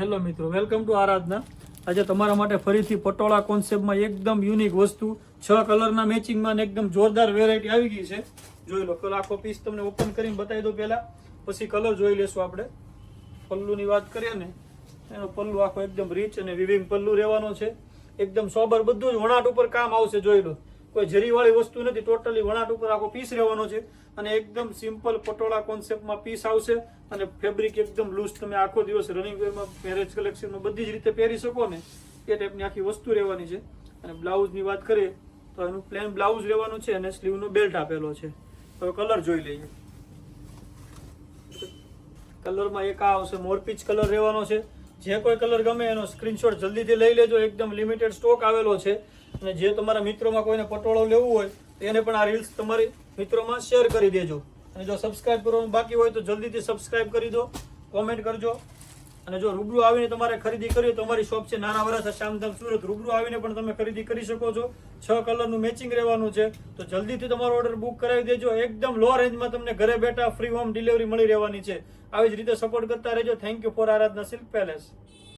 Hello મિત્રો, welcome to આરાધના. આજે તમારા માટે ફરીથી પટોળા કોન્સેપ્ટમાં એકદમ યુનિક વસ્તુ 6 કલરના મેચિંગમાં ને એકદમ જોરદાર વેરાયટી આવી ગઈ છે. જોઈ લો. પેલો આખો પીસ તમને ઓપન કરીને બતાવી દો પહેલા, પછી કલર જોઈ લેશું આપણે. પલ્લુની વાત કરીએ ને, એનો પલ્લુ આખો એકદમ રીચ અને વિવિંગ પલ્લુ રહેવાનો છે. એકદમ સોબર, બધું જ વણાટ ઉપર કામ આવશે. જોઈ લો, કોઈ જરીવાળી વસ્તુ નથી, ટોટલી વણાટ ઉપર આખો પીસ રહેવાનો છે. અને એકદમ સિમ્પલ પટોળા કોન્સેપ્ટમાં પીસ આવશે. અને ફેબ્રિક એકદમ લૂઝ, તમે આખો દિવસ રનિંગ વેરમાં, મેરેજ કલેક્શનમાં બધી જ રીતે પહેરી શકો ને એ ટાઈપની આખી વસ્તુ રહેવાની છે. અને બ્લાઉઝની વાત કરીએ તો એનું પ્લેન બ્લાઉઝ રહેવાનું છે અને સ્લીવનો બેલ્ટ આપેલો છે. હવે કલર જોઈ લઈએ. કલરમાં એક આ આવશે, મોરપીચ કલર રહેવાનો છે. જે કોઈ કલર ગમે એનો સ્ક્રીનશોટ જલ્દીથી લઈ લેજો. એકદમ લિમિટેડ સ્ટોક આવેલો છે. અને જે તમારા મિત્રોમાં કોઈને પટોળો લેવું હોય તો એને પણ આ રીલ્સ તમારી મિત્રોમાં શેર કરી દેજો. અને જો સબસ્ક્રાઇબ કરવાનું બાકી હોય તો જલ્દીથી સબસ્ક્રાઇબ કરી દો, કોમેન્ટ કરજો. અને જો રૂબરૂ આવીને તમારે ખરીદી કરવી તો અમારી શોપ છે નાના વરાછા શામધામ સુરત. રૂબરૂ આવીને પણ તમે ખરીદી કરી શકો છો. 6 કલરનું મેચિંગ રહેવાનું છે. તો જલ્દીથી તમારો ઓર્ડર બુક કરાવી દેજો. એકદમ લો રેન્જમાં તમને ઘરે બેઠા ફ્રી હોમ ડિલિવરી મળી રહેવાની છે. આવી જ રીતે સપોર્ટ કરતા રહેજો. Thank you for Aradhana silk palace.